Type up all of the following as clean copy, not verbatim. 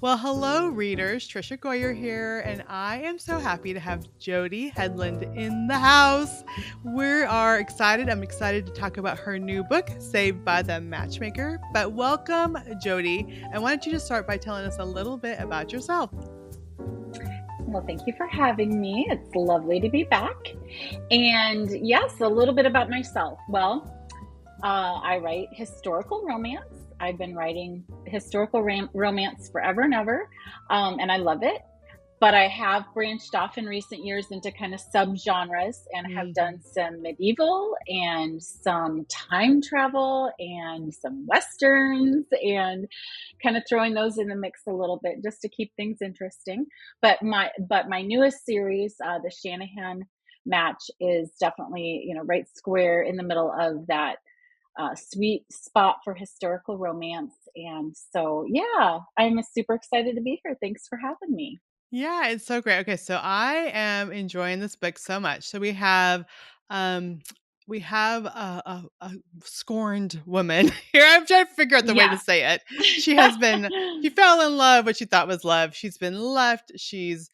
Well, hello, readers. Trisha Goyer here, and I am so happy to have Jody Hedlund in the house. We are excited. I'm excited to talk about her new book, Saved by the Matchmaker. But welcome, Jody. And why don't you just start by telling us a little bit about yourself? Well, thank you for having me. It's lovely to be back. And yes, a little bit about myself. I write historical romance. I've been writing historical romance forever and ever, and I love it. But I have branched off in recent years into kind of subgenres and have done some medieval and some time travel and some westerns and kind of throwing those in the mix a little bit just to keep things interesting. But my newest series, the Shanahan Match, is definitely right square in the middle of that sweet spot for historical romance. And so, yeah, I'm super excited to be here. Thanks for having me. Yeah, it's so great. Okay, so I am enjoying this book so much. So um we have a scorned woman here. I'm trying to figure out the way to Yeah. say it. She fell in love, what she thought was love. She's been left. She's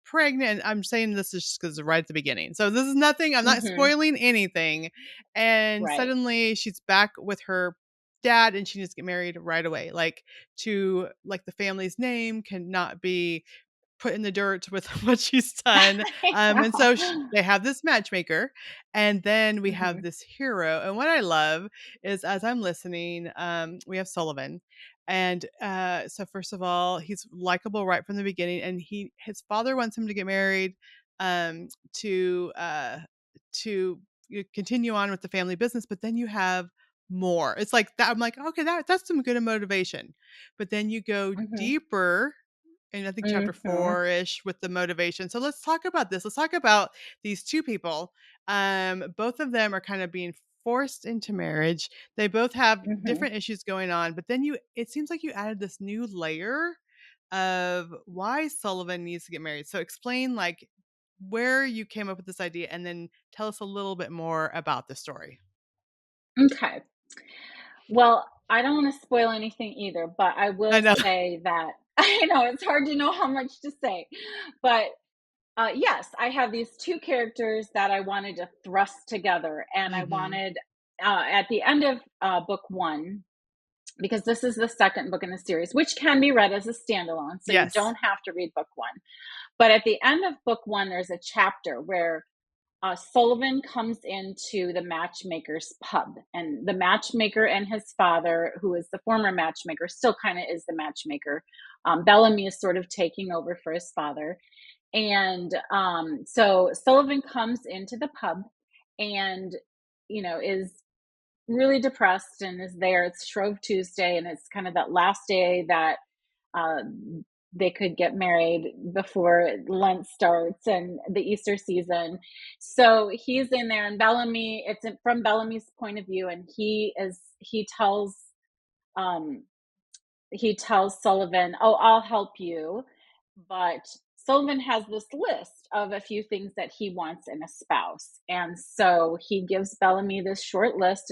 pregnant. I'm saying this is just because right at the beginning. So this is nothing. I'm not Hmm. spoiling anything. And Right. suddenly she's back with her dad and she needs to get married right away. Like the family's name cannot be put in the dirt with what she's done. And so they have this matchmaker, and then we have Hmm. this hero. And what I love is as I'm listening, we have Sullivan. And so first of all, he's likable right from the beginning, and his father wants him to get married um, to continue on with the family business. But then you have more. It's like that. I'm like, okay, that's some good motivation. But then you go Hmm. deeper in I think chapter Hmm. 4-ish with the motivation. So let's talk about this. Let's talk about these two people. Both of them are kind of being forced into marriage. They both have Hmm. different issues going on, but then it seems like you added this new layer of why Sullivan needs to get married. So explain like where you came up with this idea and then tell us a little bit more about the story. Okay. Well, I don't want to spoil anything either, but I I will know. say that I know it's hard to know how much to say. But yes, I have these two characters that I wanted to thrust together, and I Mhm. wanted at the end of book one, because this is the second book in the series, which can be read as a standalone, so you Yes. don't have to read book one. But at the end of book one, there's a chapter where Sullivan comes into the matchmaker's pub, and the matchmaker and his father, who is the former matchmaker, still kind of is the matchmaker. Bellamy is sort of taking over for his father. And so Sullivan comes into the pub and, is really depressed and is there. It's Shrove Tuesday, and it's kind of that last day that uh, they could get married before Lent starts and the Easter season. So he's in there, and Bellamy. From Bellamy's point of view, and um, he tells Sullivan, "Oh, I'll help you," but Sullivan has this list of a few things that he wants in a spouse, and so he gives Bellamy this short list,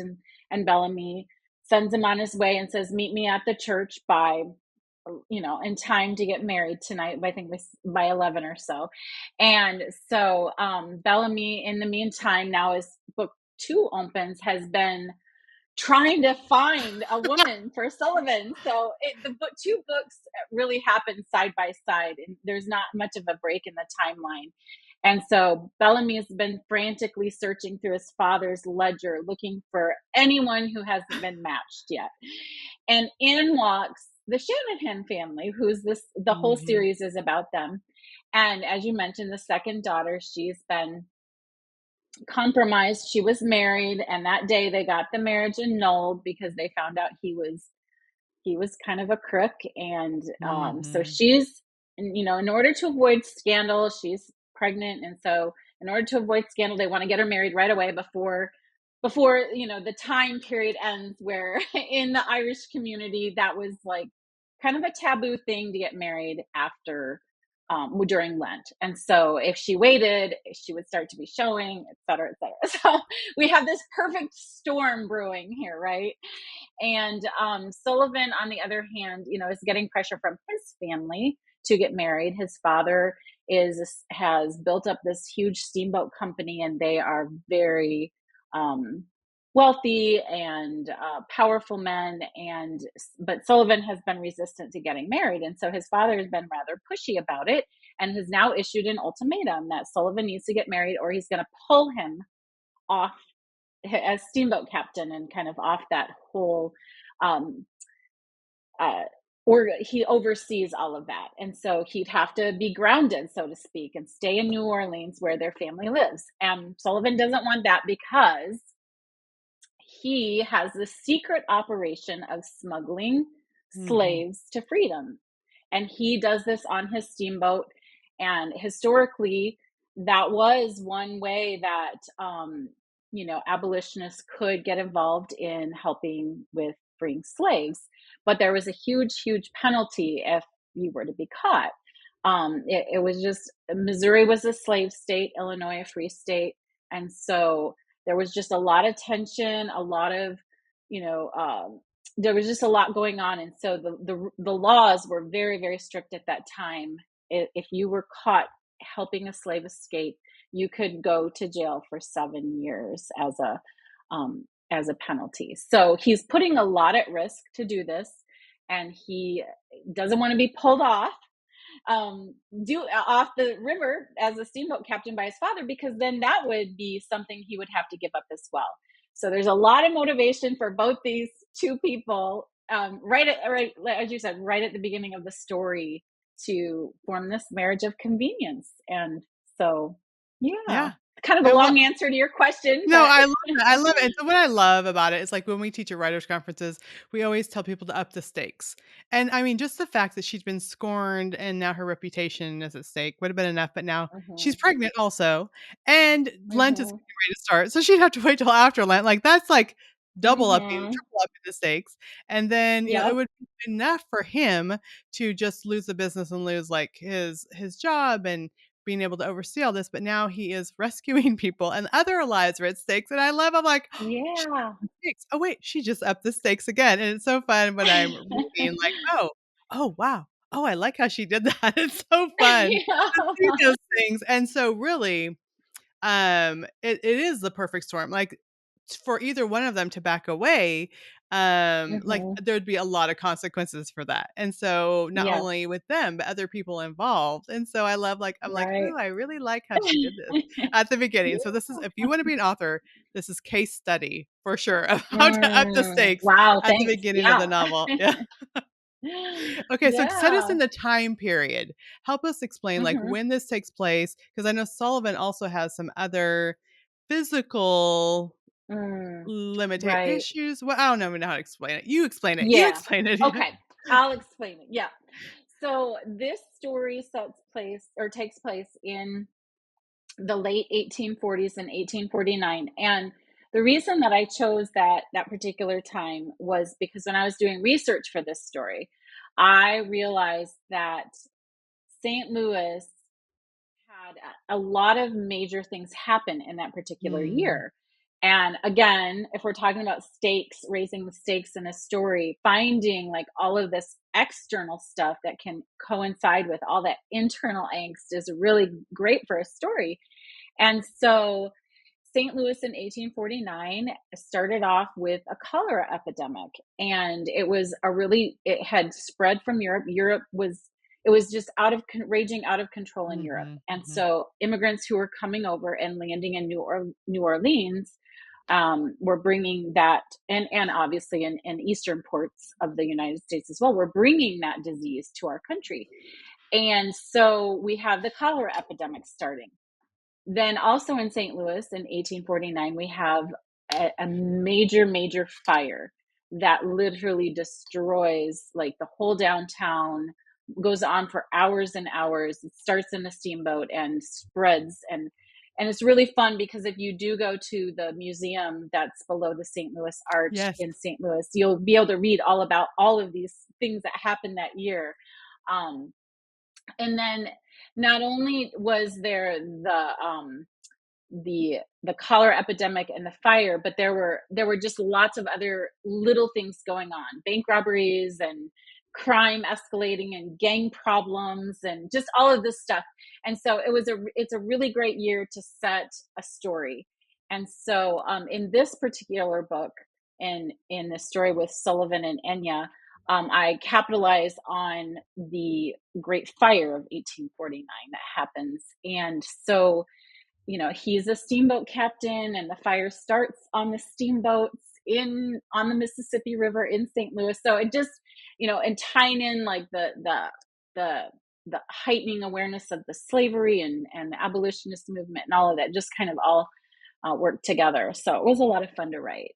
and Bellamy sends him on his way and says, "Meet me at the church by." In time to get married tonight. I think by 11 or so. And so Bellamy, in the meantime, now as book two opens, has been trying to find a woman for Sullivan. So two books really happen side by side, and there's not much of a break in the timeline. And so Bellamy has been frantically searching through his father's ledger, looking for anyone who hasn't been matched yet. And in walks the Shanahan family, the whole Mhm. series is about them. And as you mentioned, the second daughter, she's been compromised. She was married, and that day they got the marriage annulled because they found out he was kind of a crook. And so Mhm. she's, in order to avoid scandal, she's pregnant, and so in order to avoid scandal, they want to get her married right away before the time period ends, where in the Irish community that was like kind of a taboo thing to get married after during Lent. And so if she waited, she would start to be showing, et cetera, et cetera. So we have this perfect storm brewing here, right? And Sullivan, on the other hand, is getting pressure from his family to get married. His father has built up this huge steamboat company, and they are very um, wealthy and powerful men. But Sullivan has been resistant to getting married, and so his father has been rather pushy about it, and has now issued an ultimatum that Sullivan needs to get married, or he's going to pull him off as steamboat captain and kind of off that whole um uh or he oversees all of that, and so he'd have to be grounded, so to speak, and stay in New Orleans where their family lives. And Sullivan doesn't want that because he has the secret operation of smuggling Mm-hmm. slaves to freedom. And he does this on his steamboat. And historically, that was one way that, abolitionists could get involved in helping with freeing slaves. But there was a huge, huge penalty if you were to be caught. It was just Missouri was a slave state, Illinois a free state. And so there was just a lot of tension, a lot of, you know, there was just a lot going on, and so the laws were very, very strict at that time. If you were caught helping a slave escape, you could go to jail for 7 years as a penalty. So he's putting a lot at risk to do this, and he doesn't want to be pulled off the river as a steamboat captain by his father, because then that would be something he would have to give up as well. So there's a lot of motivation for both these two people, right as you said, right at the beginning of the story, to form this marriage of convenience. And so, yeah, Yeah. kind of a Yeah. Well, long answer to your question, no, but I love it. I love it. And so what I love about it is like when we teach at writers conferences, we always tell people to up the stakes. And I mean, just the fact that she's been scorned and now her reputation is at stake would have been enough. But now she's Mhm, pregnant also, and Lent is mhm, getting ready to start. So she'd have to wait till after Lent. Like that's like double upping, mhm. triple upping the stakes. And then, it Yep. would be enough for him to just lose the business and lose like his job and being able to oversee all this, but now he is rescuing people and other lives are at stakes. And I love, I'm like, she Yeah. upped the stakes. Oh, wait, she just upped the stakes again. And it's so fun when I'm reading, like, oh, wow. Oh, I like how she did that. It's so fun to see Yeah. those things. And so, really, it is the perfect storm. Like for either one of them to back away, like Mhm. there'd be a lot of consequences for that. And so not Yes. only with them, but other people involved. And so I love like I'm like, Right. "Ooh, I really like how she did this at the beginning." So this is if you want to be an author, this is case study for sure of how to up the stakes Wow, at the thanks. beginning of the Yeah. novel. Yeah. Okay, so set us in Yeah. the time period. Help us explain like Mhm. when this takes place because I know Sullivan also has some other physical Mm. limita Right. issues. Well, I don't even know how to explain it. You explain it. You Yeah. explain it. Yeah. Okay. I'll explain it. Yeah. So this story takes place in the late 1840s and 1849. And the reason that I chose that particular time was because when I was doing research for this story, I realized that St. Louis had a lot of major things happen in that particular Mm, year. And again, if we're talking about stakes, raising the stakes in a story, finding like all of this external stuff that can coincide with all that internal angst is really great for a story. And so St. Louis in 1849 started off with a cholera epidemic, and it had spread from Europe. It was just raging out of control in Europe. mhm, And mhm. so immigrants who were coming over and landing in New Orleans were bringing that, and obviously in eastern ports of the United States as well, were bringing that disease to our country. And so we have the cholera epidemic starting. Then also in St. Louis in 1849, we have a major, major fire that literally destroys like the whole downtown, goes on for hours and hours. It starts in a steamboat and spreads, and it's really fun because if you do go to the museum that's below the St. Louis Arch Yes. in St. Louis, you'll be able to read all about all of these things that happened that year. Um, and then not only was there the cholera epidemic and the fire, but there were just lots of other little things going on, bank robberies and crime escalating and gang problems and just all of this stuff. And so it's a really great year to set a story. And so in this particular book, in the story with Sullivan and Enya, I capitalize on the Great Fire of 1849 that happens. And so he's a steamboat captain, and the fire starts on the steamboats in on the Mississippi River in St. Louis. So it just, and tying in like the the heightening awareness of the slavery and the abolitionist movement and all of that just kind of all worked together. So it was a lot of fun to write.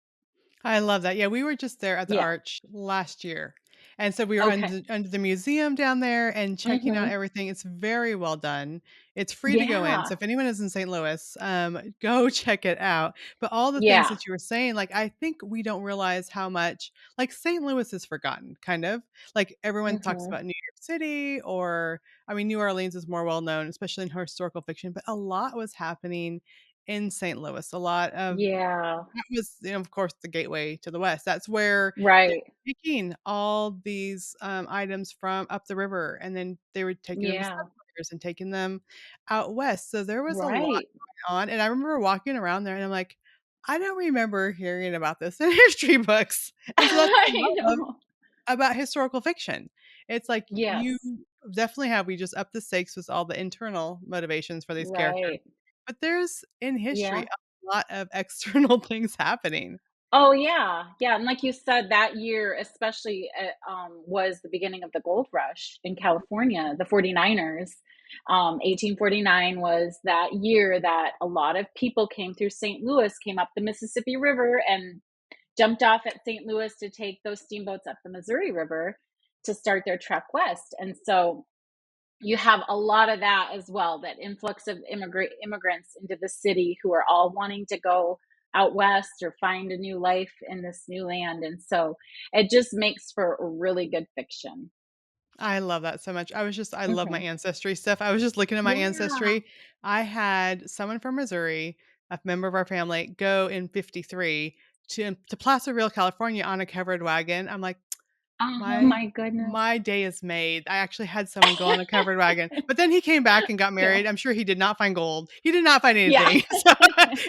I love that. Yeah, we were just there at the Yeah. Arch last year. And so we were Okay. under the museum down there and checking out Hmm. everything. It's very well done. It's free to go in. Yeah. So if anyone is in St. Louis, go check it out. But all the things Yeah. that you were saying, like I think we don't realize how much like St. Louis is forgotten, kind of. Like everyone talks Hmm. about New York City or I mean New Orleans is more well known, especially in historical fiction, but a lot was happening in St. Louis. A lot of Yeah. that was, of course, the gateway to the West. That's where they Right. were taking all these, items from up the river, and then they were taking them to Yeah. settlers and taking them out west, so there was a lot Right. going on, and I remember walking around there, and I'm like, "I don't remember hearing about this in history books," and so that's what I I love know. about historical fiction. It's like you Yes. definitely have we just up the stakes with all the internal motivations for these characters, Right. but there's in history Yeah. a lot of external things happening. Oh, yeah, yeah, and like you said, that year especially, was the beginning of the gold rush in California, the 49ers. 1849 was that year that a lot of people came through St. Louis, came up the Mississippi River, and jumped off at St. Louis to take those steamboats up the Missouri River to start their trek west. And so you have a lot of that as well, that influx of immigrants into the city who are all wanting to go out west or find a new life in this new land. And so it just makes for a really good fiction. I love that so much. I love my Hmm. ancestry stuff. I was just looking at my Yeah. ancestry. I had someone from Missouri, a member of our family, go in 53 to Placerville, California on a covered wagon. I'm like, Oh My my goodness. my day is made. I actually had someone go on a covered wagon, but then he came back and got Yeah. married. I'm sure he did not find gold. He did not find Yeah. anything. So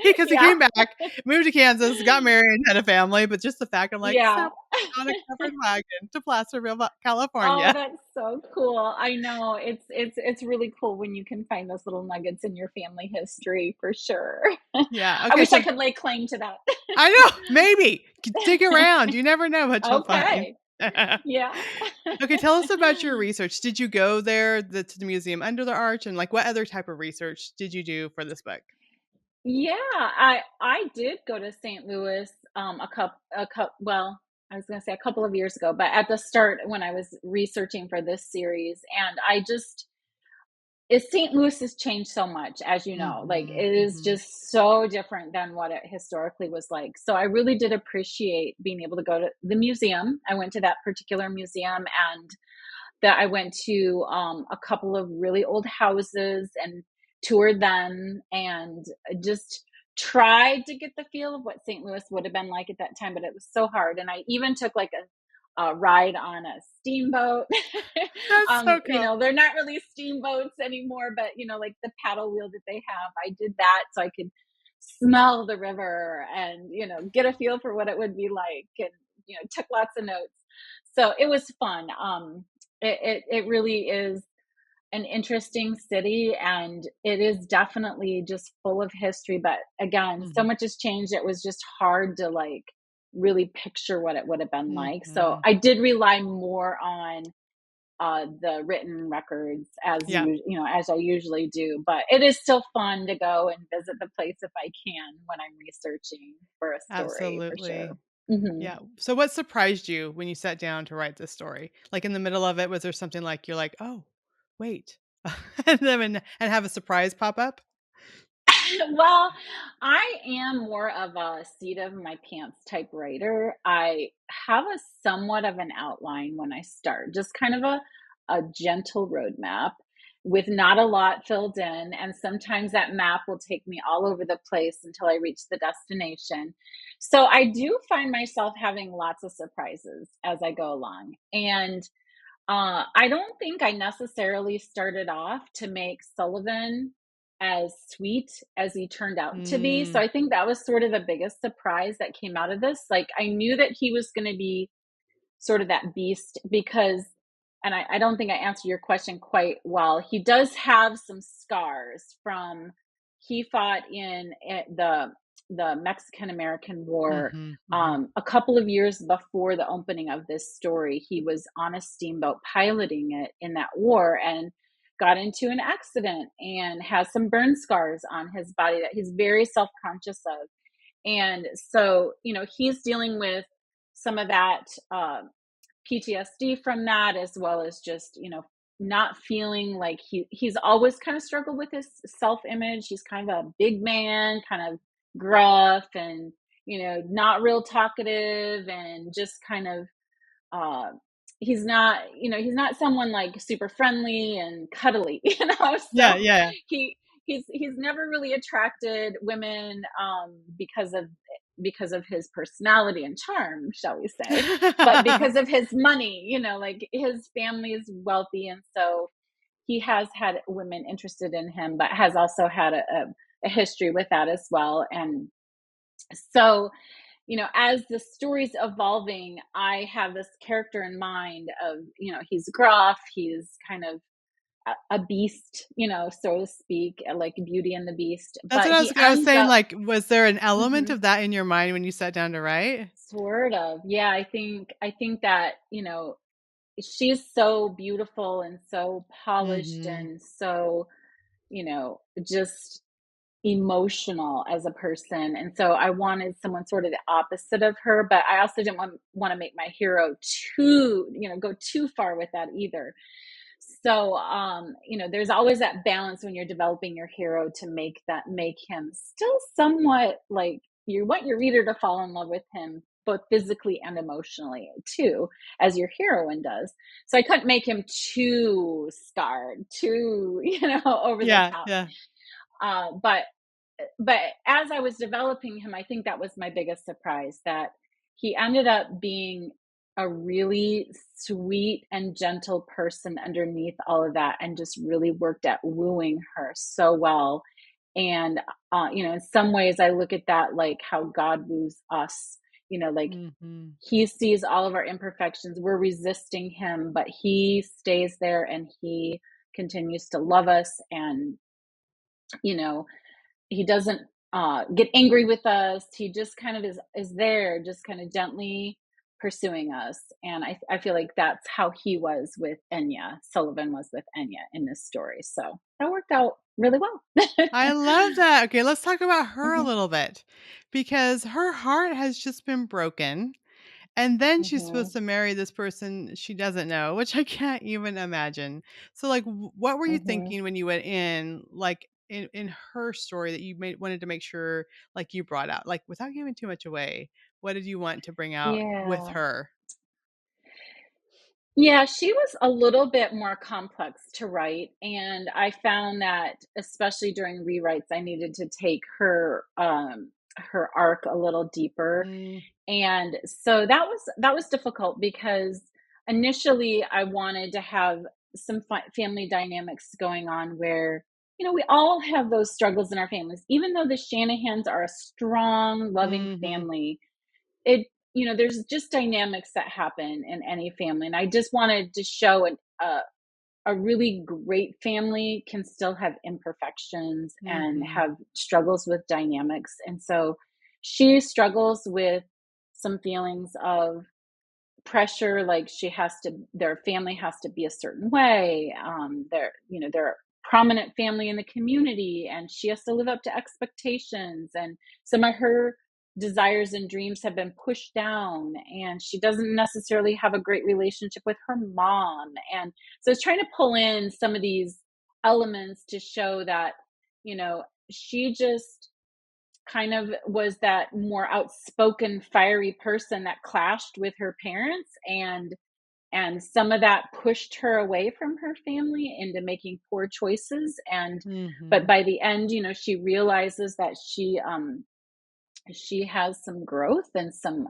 because he Yeah. came back, moved to Kansas, got married, had a family, but just the fact I'm like, so Yeah. on a covered wagon to Placerville, Oh, California. that's so cool. I know. It's really cool when you can find those little nuggets in your family history for sure. Yeah. I Okay. wish I So could lay claim to that. I know maybe dig around. You never know what you'll find. Okay. Yeah. Okay. Tell us about your research. Did you go there to the museum under the arch, and like what other type of research did you do for this book? Yeah, I did go to St. Louis, well, I was gonna say a couple of years ago, but at the start when I was researching for this series, and St. Louis has changed so much, as you know, like Mhm, it is mhm. just so different than what it historically was like. So I really did appreciate being able to go to the museum. I went to that particular museum, and that I went to a couple of really old houses and toured them, and just tried to get the feel of what St. Louis would have been like at that time, but it was so hard. And I even took like a ride on a steamboat. That's so cool. They're not really steamboats anymore, but like the paddle wheel that they have, I did that so I could smell the river and get a feel for what it would be like, and took lots of notes. So it was fun. It really is an interesting city, and it is definitely just full of history, but again, so Mhm, much has changed, it was just hard to like really picture what it would have been like. So mhm. I did rely more on the written records, Yeah, as I usually do, but it is still fun to go and visit the place if I can when I'm researching for a story, for sure. absolutely. Hmm. Yeah. So what surprised you when you sat down to write this story? Like in the middle of it, was there something like you're like, "Oh, wait." And have a surprise pop up? Well, I am more of a seat of my pants type writer. I have a somewhat of an outline when I start, just kind of a gentle roadmap. with not a lot filled in. And sometimes that map will take me all over the place until I reach the destination. So I do find myself having lots of surprises as I go along. And I don't think I necessarily started off to make Sullivan as sweet as he turned out to be. So Mm. I think that was sort of the biggest surprise that came out of this. Like, I knew that he was going to be sort of that beast because, and I don't think I answered your question quite well. He does have some scars from, he fought in the Mexican American War. Mhm. Mhm. A couple of years before the opening of this story, he was on a steamboat piloting it in that war and got into an accident and has some burn scars on his body that he's very self-conscious of. And so, he's dealing with some of that PTSD from that, as well as just, not feeling like he's always kind of struggled with his self image. He's kind of a big man, kind of gruff and, not real talkative and just kind of uh, he's not someone like super friendly and cuddly, Yeah, So yeah. he he's never really attracted women because of his personality and charm, shall we say, but because of his money, like his family is wealthy, and so he has had women interested in him, but has also had a history with that as well. And so as the story's evolving, I have this character in mind of, he's gruff, he's kind of a beast, so to speak, like Beauty and the Beast, That's what but he I was ends saying, up, like, was there an element mhm, of that in your mind when you sat down to write? sort of. Yeah, I think that, she's so beautiful and so polished Mhm. and so, just emotional as a person, and so I wanted someone sort of the opposite of her, but I also didn't want to make my hero too, go too far with that either. So there's always that balance when you're developing your hero to make him still somewhat like you want your reader to fall in love with him both physically and emotionally too, as your heroine does. So I couldn't make him too scarred, too over the Yeah, top. yeah. But as I was developing him, I think that was my biggest surprise, that he ended up being a really sweet and gentle person underneath all of that, and just really worked at wooing her so well. And in some ways I look at that like how God woos us, like Mhm. he sees all of our imperfections. We're resisting him, but he stays there and he continues to love us. And you know he doesn't get angry with us. He just kind of is there, just kind of gently pursuing us. And I feel like that's how he was with Enya. Sullivan was with Enya in this story. So that worked out really well. I love that. Okay, let's talk about her a Hmm. little bit because her heart has just been broken. And then she's Hmm. supposed to marry this person she doesn't know, which I can't even imagine. So, like, what were you Hmm. thinking when you went in, like, in her story that you wanted to make sure, like, you brought out, like, without giving too much away? What did you want to bring out with Yeah. her? Yeah, she was a little bit more complex to write, and I found that especially during rewrites, I needed to take her arc a little deeper. Mm, And so that was difficult because initially I wanted to have some family dynamics going on where we all have those struggles in our families. Even though the Shanahans are a strong, loving mhm, family, it there's just dynamics that happen in any family, and I just wanted to show a really great family can still have imperfections and mhm, have struggles with dynamics. And so she struggles with some feelings of pressure, like their family has to be a certain way. They're a prominent family in the community, and she has to live up to expectations. And some of her desires and dreams have been pushed down, and she doesn't necessarily have a great relationship with her mom. And so it's trying to pull in some of these elements to show that she just kind of was that more outspoken, fiery person that clashed with her parents, and some of that pushed her away from her family into making poor choices. And but Mhm. by the end, she realizes that she has some growth and some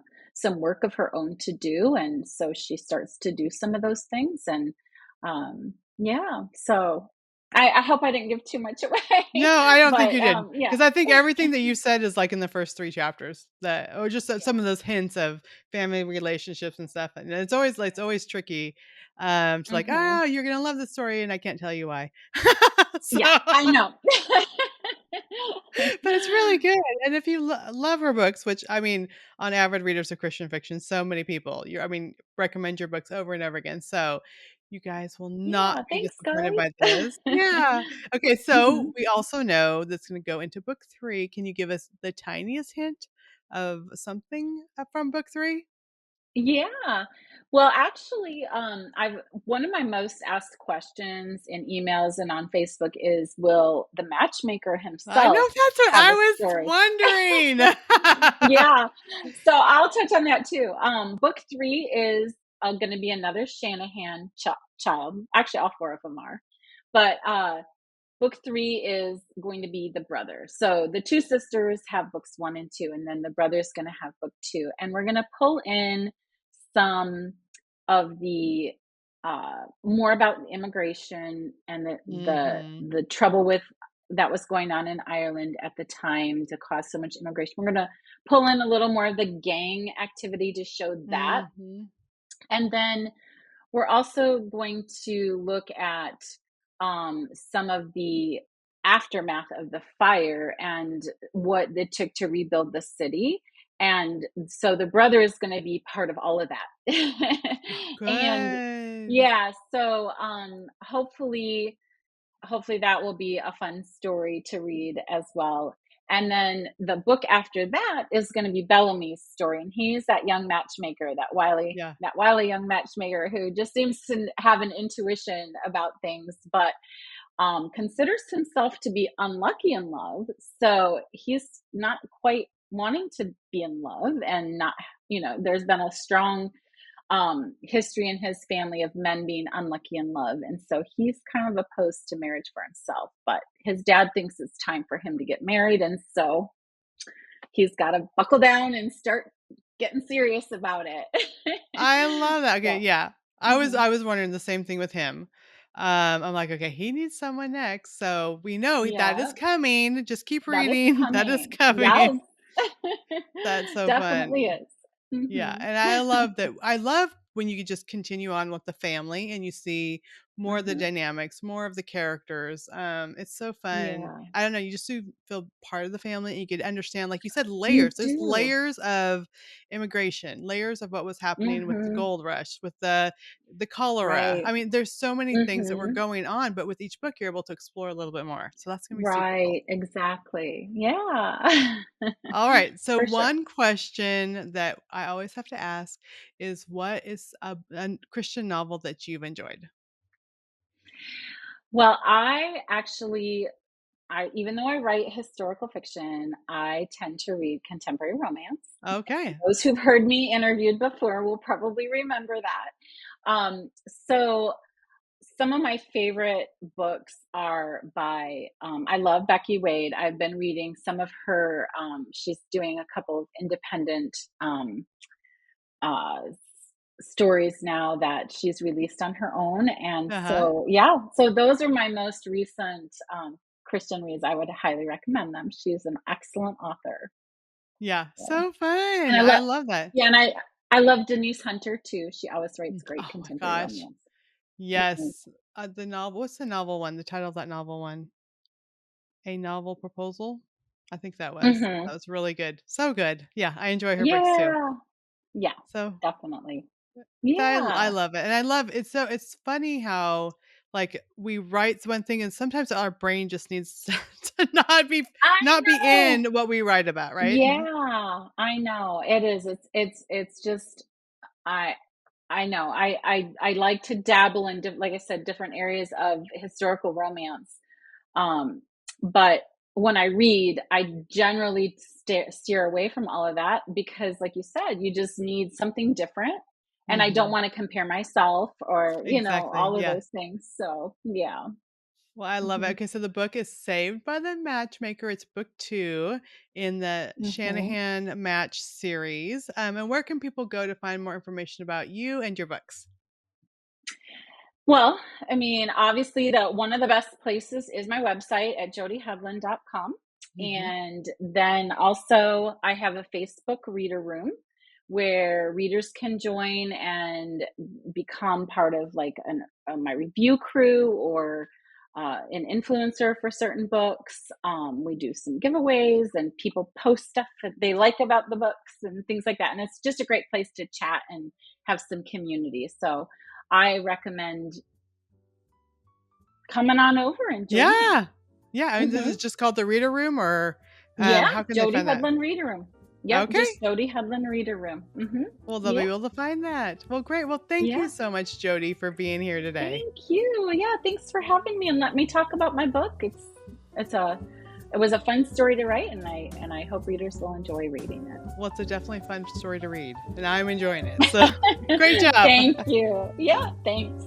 work of her own to do, and so she starts to do some of those things. And yeah, so I hope I didn't give too much away. No, I don't think But you did, yeah. because I think everything that you said is, like, in the first 3 chapters that or just Yeah. some of those hints of family relationships and stuff, and it's always tricky, to like, Hmm. "Oh, you're gonna love this story," and I can't tell you why. So Yeah, I know. but it's really good, and if you love her books, which, I mean, on avid readers of Christian fiction, so many people, recommend your books over and over again, so you guys will not Yeah, be thanks, disappointed by this. guys. Yeah. Okay, so Hmm. we also know that's gonna go into book 3. Can you give us the tiniest hint of something, from book 3? Yeah. Well, actually, I've one of my most asked questions in emails and on Facebook is, will the matchmaker I know himself that's what have I a was story? wondering. Yeah. So I'll touch on that too. Book three is going to be another Shanahan child. Actually, all four of them are. But book three is going to be the brother. So the two sisters have books one and two, and then the brother's going to have book two. And we're going to pull in some of the more about immigration and Mhm. the trouble with that was going on in Ireland at the time to cause so much immigration. We're going to pull in a little more of the gang activity to show that. Mhm. And then we're also going to look at some of the aftermath of the fire and what it took to rebuild the city. And so the brother is going to be part of all of that. And Good. yeah, so hopefully that will be a fun story to read as well. And then the book after that is going to be Bellamy's story, and he's that young matchmaker, Yeah. that wily young matchmaker who just seems to have an intuition about things, but considers himself to be unlucky in love. So he's not quite wanting to be in love, and not, there's been a strong history in his family of men being unlucky in love. And so he's kind of opposed to marriage for himself. But his dad thinks it's time for him to get married. And so he's got to buckle down and start getting serious about it. I love that. Okay, So, yeah. mhm. I was wondering the same thing with him. I'm like, "Okay, he needs someone next." So we know that is Yeah, coming. Just keep that is reading. That is coming. coming. Yes. That's so Definitely fun. is. Yeah, Hmm. and I love that I love when you could just continue on with the family and you see more of the Hmm. dynamics, more of the characters. It's so fun. Yeah, I don't know, you just do feel part of the family and you could understand, like you said, you layers. There's do. layers of immigration, layers of what was happening with the Hmm. gold rush, with the cholera. Right. I mean, there's so many things that were Hmm. going on, but with each book you're able to explore a little bit more. So that's gonna be super cool. Right, exactly. Yeah. All right. So For sure. one question that I always have to ask is what is a Christian novel that you've enjoyed? Well, I even though I write historical fiction, I tend to read contemporary romance. Okay. Those who've heard me interviewed before will probably remember that. So some of my favorite books are by, I love Becky Wade. I've been reading some of her, she's doing a couple of independent uh, stories now that she's released on her own. And Uh-huh. so, yeah, so those are my most recent Christian reads. I would highly recommend them. She's an excellent author. Yeah. So, So and fun. I I love, love that. yeah, and I love Denise Hunter too. She always writes great Oh my contemporary gosh. romance. Mhm. Yes. The novel. What's the novel one? The title of that novel one? A Novel Proposal? I think that was. That Mhm. was really good. So good. Yeah, I enjoy her books too. Yeah. Yeah, So definitnot. I Yeah. love it, and I love it's so it's funny how, like, we write one thing, and sometimes our brain just needs to I not be know. in what we write about, right? Yeah, I know. It is. It's just I I know. I like to dabble in like I said, different areas of historical romance. Um, but when I read, I generally steer away from all of that because, like you said, you just need something different. and I don't Mhm. want to compare myself or, Exactly, all of yeah. those things. So, yeah. Well, I love it. Mhm. Okay, so the book is Saved by the Matchmaker. It's book 2 in the Mhm. Shanahan Match series. And where can people go to find more information about you and your books? Well, I mean, obviously, the one of the best places is my website at jodyhedlund.com. Mhm. And then also, I have a Facebook reader room where readers can join and become part of like my review crew or an influencer for certain books. We do some giveaways and people post stuff that they like about the books and things like that. And it's just a great place to chat and have some community. So I recommend coming on over and joining. Yeah. Yeah, I mean, this Mhm. is just called the Reader Room or, Yeah, how can they Jody find that? Hedlund Reader Room. Yep, just Okay. Jody Hedlund Reader Room. Mhm. Well, they'll be Yeah, able to find that. Well, great. Well, thank yeah. you so much, Jody, for being here today. Thank you. Yeah, thanks for having me and let me talk about my book. It's a it was a fun story to write, and I hope readers will enjoy reading Well, it's a definitely fun story to read, and I'm enjoying it. So, great it. job. Thank you. Yeah, thanks.